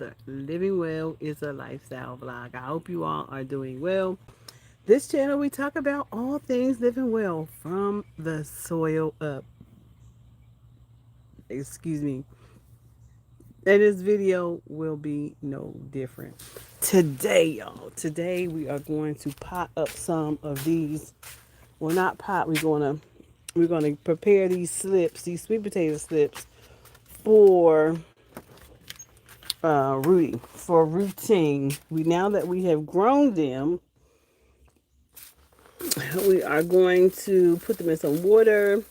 The Living Well is a Lifestyle Vlog. I hope you all are doing well. This channel, we talk about all things living well from the soil up. Excuse me. And this video will be no different. Today, y'all, today we are going to pot up some of these. Well, not pot, we're gonna prepare these slips, these sweet potato slips for rooting, for rooting. Now that we have grown them, we are going to put them in some water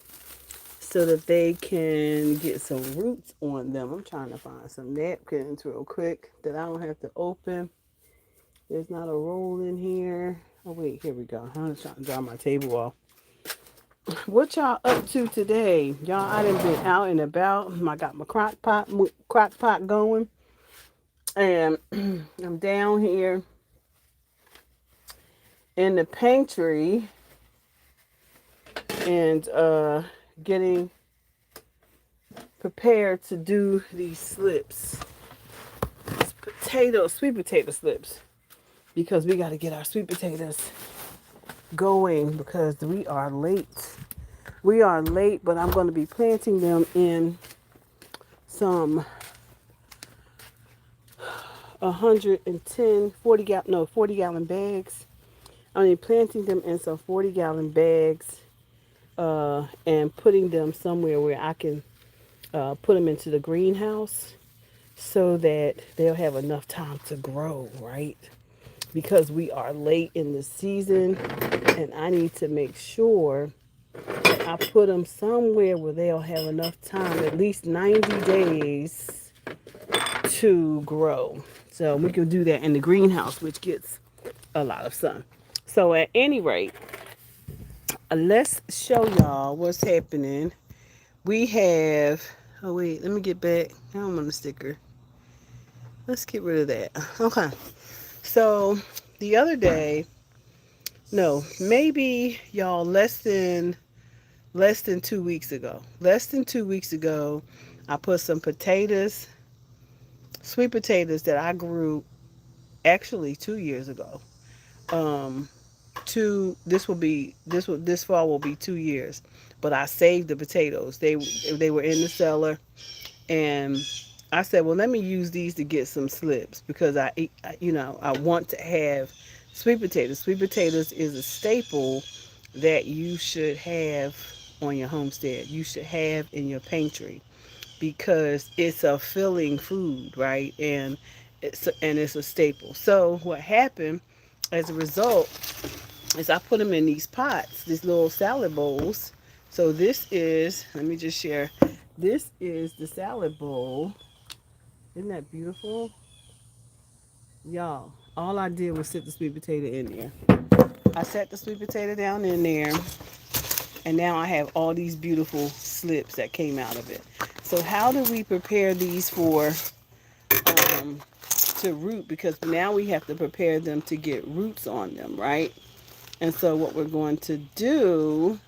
so that they can get some roots on them. I'm trying to find some napkins real quick that I don't have to open. There's not a roll in here. Oh wait, here we go. I'm just trying to dry my table off. What y'all up to today? Y'all, I done been out and about. I got my crock pot going. And I'm down here in the pantry and getting prepared to do these slips. Sweet potato slips. Because we got to get our sweet potatoes going because we are late. We are late, but I'm going to be planting them in some 40 gallon bags. I'm going to be planting them in some 40-gallon bags and putting them somewhere where I can put them into the greenhouse so that they'll have enough time to grow, right? Because we are late in the season and I need to make sure that I put them somewhere where they'll have enough time, at least 90 days to grow. So we can do that in the greenhouse, which gets a lot of sun. So at any rate, let's show y'all what's happening. We have, oh wait, let me get back. I don't want the sticker. Let's get rid of that. Okay. So the other day, no, maybe y'all less than 2 weeks ago. Less than 2 weeks ago, I put some potatoes, sweet potatoes that I grew actually 2 years ago. This fall will be 2 years, but I saved the potatoes. They were in the cellar, and I said, well, let me use these to get some slips because I want to have sweet potatoes. Sweet potatoes is a staple that you should have on your homestead. You should have in your pantry because it's a filling food, right? And it's a staple. So what happened as a result is I put them in these pots, these little salad bowls. So this is, let me just share. This is the salad bowl. Isn't that beautiful? Y'all, all I did was sit the sweet potato in there. I set the sweet potato down in there, and now I have all these beautiful slips that came out of it. So how do we prepare these for to root? Because now we have to prepare them to get roots on them, right? And so what we're going to do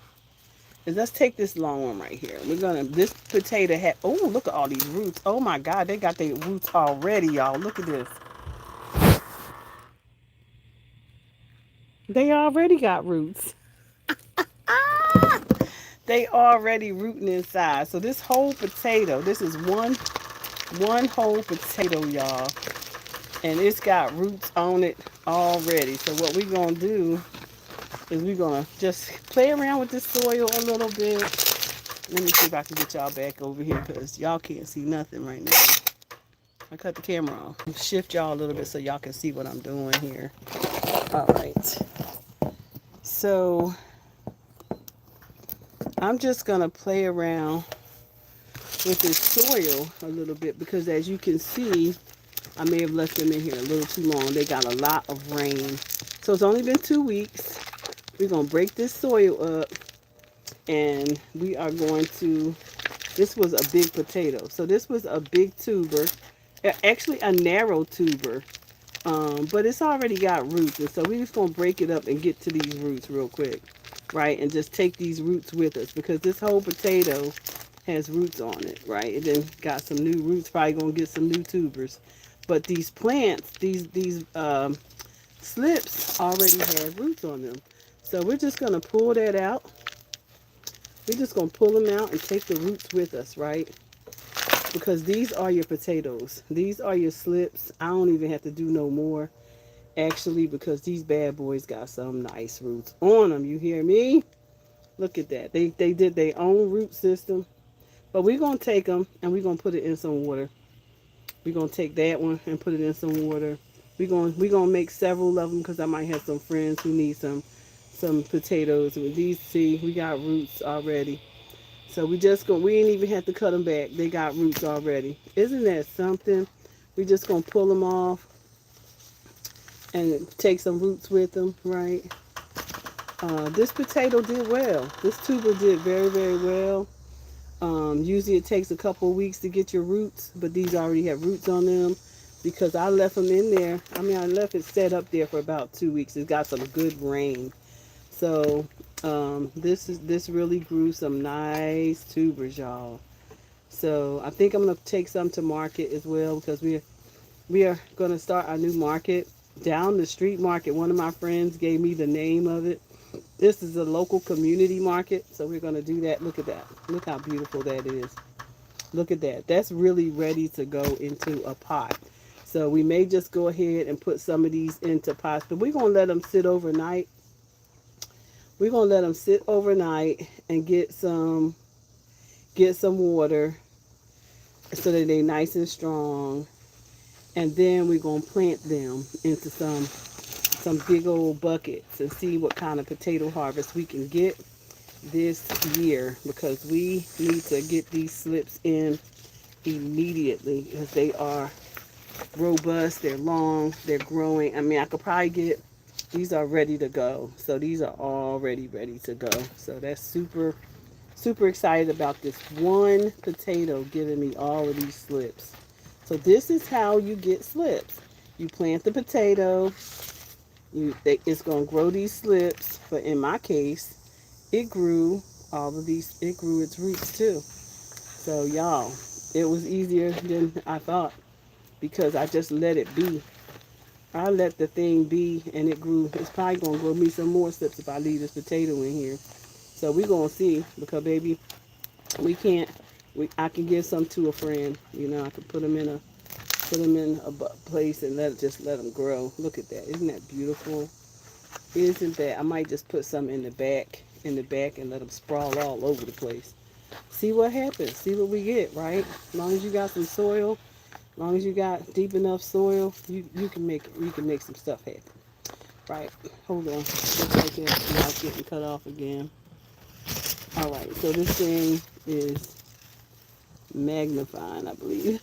is let's take this long one right here. This potato had, oh, look at all these roots. Oh my God, they got their roots already, y'all. Look at this. They already got roots. Ah! They already rooting inside. So this whole potato, this is one whole potato, y'all. And it's got roots on it already. So what we're going to do is we're going to just play around with this soil a little bit. Let me see if I can get y'all back over here because y'all can't see nothing right now. I cut the camera off. Shift y'all a little bit so y'all can see what I'm doing here. All right. So I'm just going to play around with this soil a little bit because as you can see, I may have left them in here a little too long. They got a lot of rain. So it's only been 2 weeks. We're going to break this soil up and we are going to, this was a big potato. So this was a big tuber, actually a narrow tuber, but it's already got roots. And so we're just going to break it up and get to these roots real quick, right? And just take these roots with us because this whole potato has roots on it, right? It then got some new roots, probably going to get some new tubers. But these plants, these slips already have roots on them. So we're just going to pull that out. We're just going to pull them out and take the roots with us, right? Because these are your potatoes. These are your slips. I don't even have to do no more, actually, because these bad boys got some nice roots on them. You hear me? Look at that. They did their own root system. But we're going to take them and we're going to put it in some water. We're going to take that one and put it in some water. We're going to make several of them because I might have some friends who need some potatoes. With these, see, we got roots already. So we ain't even have to cut them back. They got roots already. Isn't that something? We just going to pull them off and take some roots with them, right? This potato did well. This tuber did very, very well. Usually it takes a couple of weeks to get your roots, but these already have roots on them because I left them in there. I left it set up there for about 2 weeks. It got some good rain. So this really grew some nice tubers, y'all. So I think I'm gonna take some to market as well because we are gonna start our new market down the street market. One of my friends gave me the name of it. This is a local community market, so we're gonna do that. Look at that. Look how beautiful that is. Look at that. That's really ready to go into a pot. So we may just go ahead and put some of these into pots, but we're gonna let them sit overnight. We're gonna let them sit overnight and get some water so that they're nice and strong. And then we're gonna plant them into some big old buckets and see what kind of potato harvest we can get this year because we need to get these slips in immediately because they are robust, they're long, they're growing. I could probably get these are ready to go. So these are already ready to go. So that's super, super excited about this one potato giving me all of these slips. So this is how you get slips. You plant the potato, it's going to grow these slips, but in my case, it grew it grew its roots too. So y'all, it was easier than I thought because I just let it be. I let the thing be and it grew. It's probably going to grow me some more slips if I leave this potato in here. So we're going to see because baby, we can't, I can give some to a friend. I can put them in a place and let them grow. Look at that. Isn't that beautiful? Isn't that? I might just put some in the back and let them sprawl all over the place. See what happens. See what we get, right? As long as you got some soil, as long as you got deep enough soil, you can make some stuff happen. Right. Hold on. Just like that. Now it's getting cut off again. Alright, so this thing is magnifying, I believe.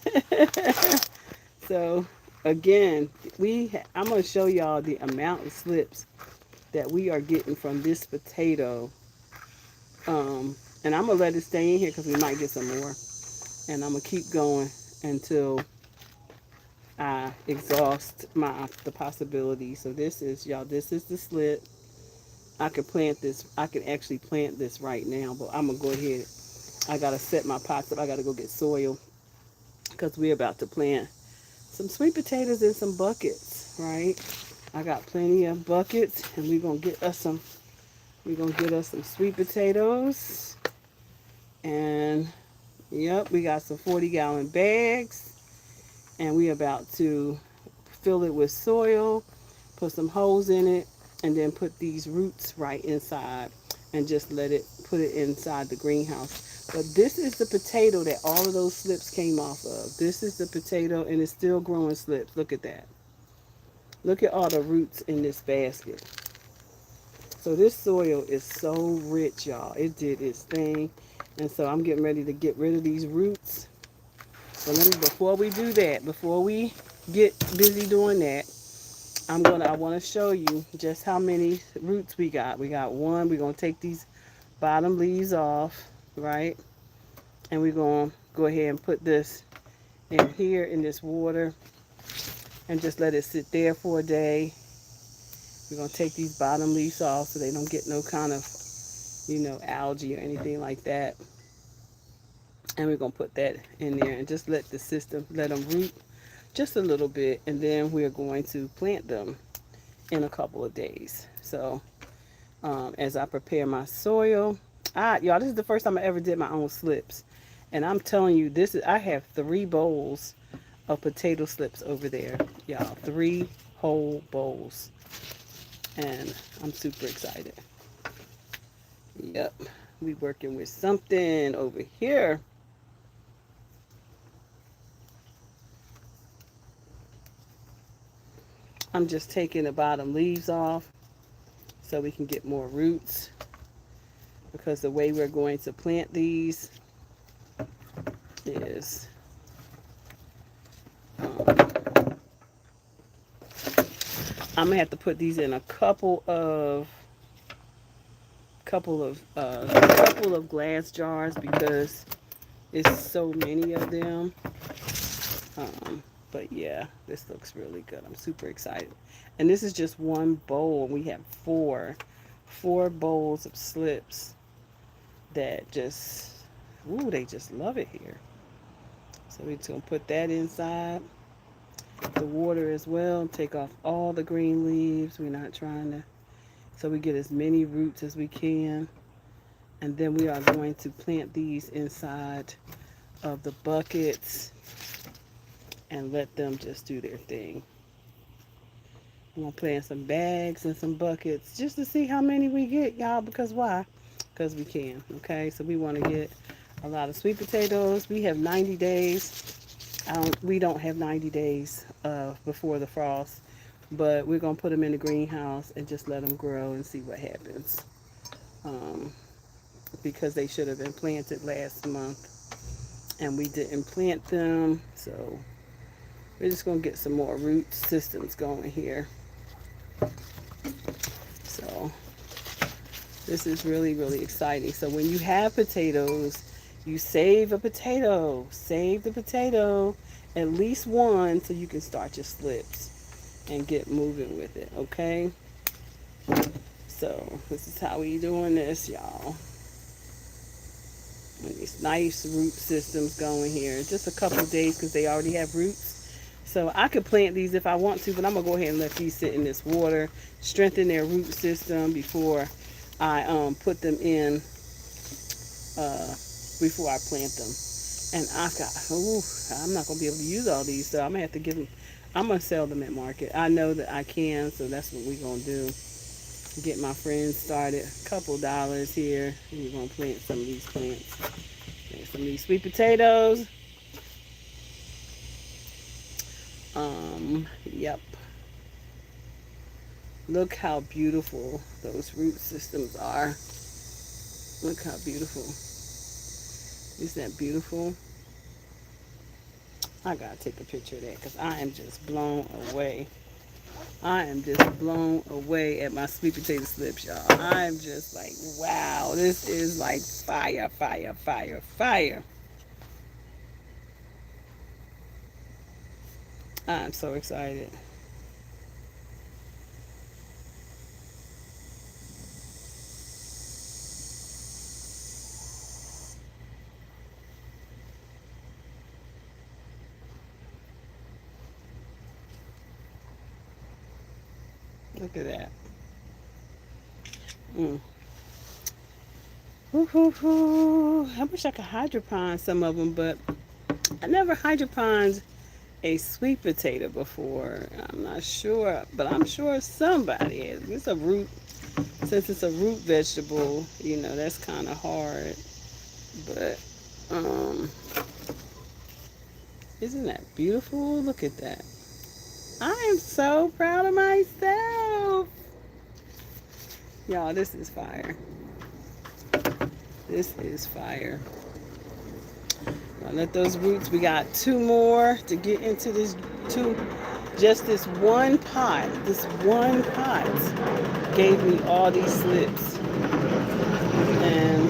So again, I'm gonna show y'all the amount of slips that we are getting from this potato. And I'm gonna let it stay in here because we might get some more. And I'm gonna keep going until I exhaust the possibility. So this is y'all. This is the slip. I can plant this. I can actually plant this right now, but I'm gonna go ahead. I gotta set my pots up. I gotta go get soil because we're about to plant some sweet potatoes in some buckets, right? I got plenty of buckets, and we're gonna get us some. We're gonna get us some sweet potatoes, and yep, we got some 40-gallon bags, and we're about to fill it with soil, put some holes in it, and then put these roots right inside, and just put it inside the greenhouse. But this is the potato that all of those slips came off of. This is the potato, and it's still growing slips. Look at that. Look at all the roots in this basket. So this soil is so rich, y'all. It did its thing. And so I'm getting ready to get rid of these roots. So before we do that, before we get busy doing that, I want to show you just how many roots we got. We got one. We're going to take these bottom leaves off, right? And we're going to go ahead and put this in here in this water and just let it sit there for a day. We're going to take these bottom leaves off so they don't get no kind of, algae or anything like that. And we're going to put that in there and just let the system, let them root just a little bit, and then we're going to plant them in a couple of days. So as I prepare my soil, y'all, this is the first time I ever did my own slips, and I'm telling you, I have 3 bowls of potato slips over there, y'all, 3 whole bowls, and I'm super excited. Yep, we working with something over here. I'm just taking the bottom leaves off so we can get more roots, because the way we're going to plant these is I'm gonna have to put these in a couple of glass jars, because it's so many of them. But yeah, this looks really good. I'm super excited. And this is just one bowl. We have four bowls of slips that just, ooh, they just love it here. So we're just gonna put that inside the water as well. Take off all the green leaves. We're not trying to, so we get as many roots as we can. And then we are going to plant these inside of the buckets and let them just do their thing. I'm gonna plant some bags and some buckets just to see how many we get, y'all, because why? Because we can. Okay, so we want to get a lot of sweet potatoes. We have 90 days. We don't have 90 days before the frost, but we're gonna put them in the greenhouse and just let them grow and see what happens. Um, because they should have been planted last month and we didn't plant them, so we're just gonna get some more root systems going here. So this is really, really exciting. So when you have potatoes, you save a potato. Save the potato, at least one, so you can start your slips and get moving with it, okay? So this is how we doing this, y'all. And these nice root systems going here. Just a couple of days because they already have roots. So I could plant these if I want to, but I'm going to go ahead and let these sit in this water, strengthen their root system before I put them in, before I plant them. And I'm not going to be able to use all these, so I'm going to have to give them, I'm going to sell them at market. I know that I can, so that's what we're going to do. Get my friends started. A couple dollars here. We're going to plant some of these plants. Plant some of these sweet potatoes. Yep. Look how beautiful those root systems are. Look how beautiful. Isn't that beautiful? I gotta take a picture of that because I am just blown away. I am just blown away at my sweet potato slips, y'all. I'm just like, wow, this is like fire, fire, fire, fire. I'm so excited. Look at that. Mm. Woo, woo, woo. I wish I could hydroponic some of them, but I never hydroponed a sweet potato before. I'm not sure, but I'm sure somebody has. It's a root, since it's a root vegetable, that's kind of hard. But isn't that beautiful? Look at that. I am so proud of myself. Y'all, this is fire. This is fire. Now let those roots, we got 2 more to get into this, just this one pot. This one pot gave me all these slips. And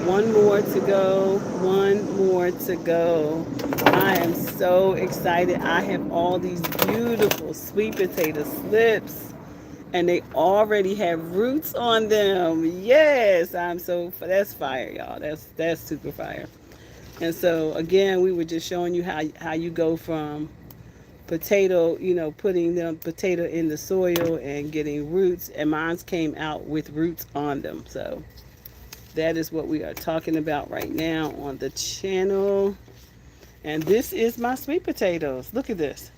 1 more to go. 1 more to go. I am so excited. I have all these beautiful sweet potato slips. And they already have roots on them. Yes, that's fire, y'all. That's super fire. And so again, we were just showing you how you go from potato, putting the potato in the soil and getting roots. And mine came out with roots on them. So that is what we are talking about right now on the channel. And this is my sweet potatoes. Look at this.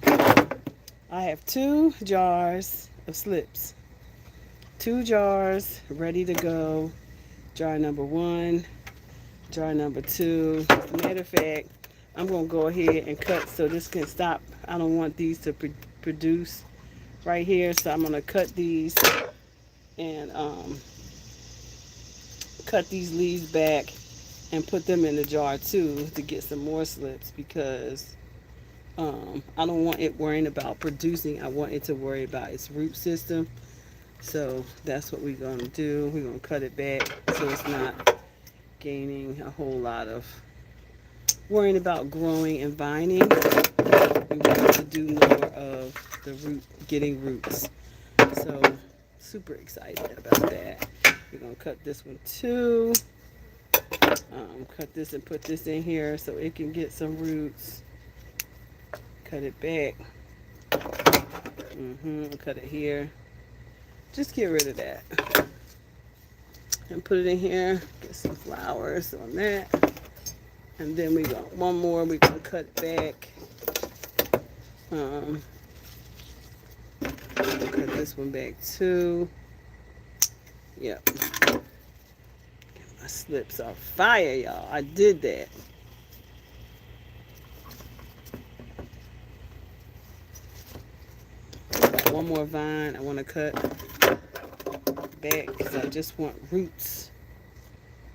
I have 2 jars of slips. 2 jars ready to go. Jar number 1, jar number 2. As a matter of fact, I'm going to go ahead and cut so this can stop. I don't want these to produce right here, so I'm going to cut these and cut these leaves back and put them in the jar too to get some more slips, because I don't want it worrying about producing. I want it to worry about its root system. So that's what we're going to do. We're going to cut it back so it's not gaining a whole lot of worrying about growing and vining. We want to do more of the root, getting roots. So super excited about that. We're going to cut this one too. Cut this and put this in here so it can get some roots. Cut it back. Cut it here. Just get rid of that. And put it in here. Get some flowers on that. And then we got one more. We're going to cut it back. Cut this one back too. Yep. My slips are fire, y'all. I did that. Got one more vine I want to cut back because I just want roots.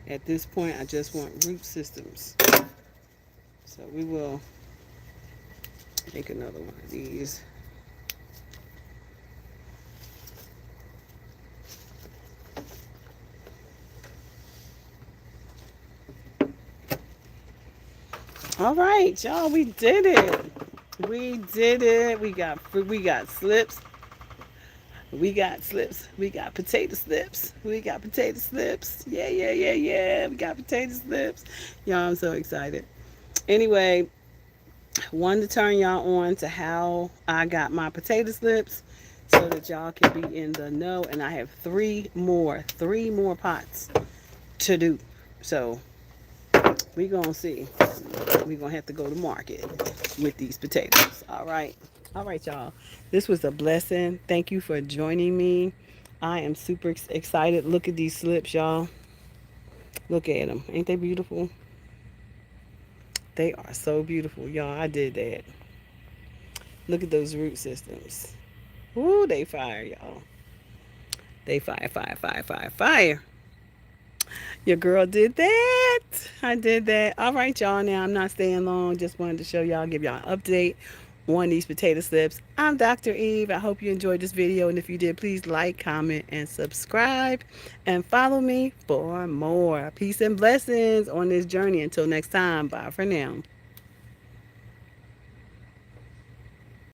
At this point, I just want root systems. So we will make another one of these. All right, y'all, we did it. We did it. We got slips. We got slips. We got potato slips. We got potato slips. Yeah, yeah, yeah, yeah. We got potato slips. Y'all, I'm so excited. Anyway, wanted to turn y'all on to how I got my potato slips so that y'all can be in the know. And I have three more pots to do. So we gonna see. We gonna have to go to market with these potatoes. All right. All right, y'all. This was a blessing. Thank you for joining me. I am super excited. Look at these slips, y'all. Look at them. Ain't they beautiful? They are so beautiful, y'all. I did that. Look at those root systems. Ooh, they fire, y'all. They fire, fire, fire, fire, fire. Your girl did that. I did that. All right, y'all. Now, I'm not staying long. Just wanted to show y'all, give y'all an update on these potato slips. I'm Dr. Eve. I hope you enjoyed this video. And if you did, please like, comment, and subscribe. And follow me for more. Peace and blessings on this journey. Until next time. Bye for now.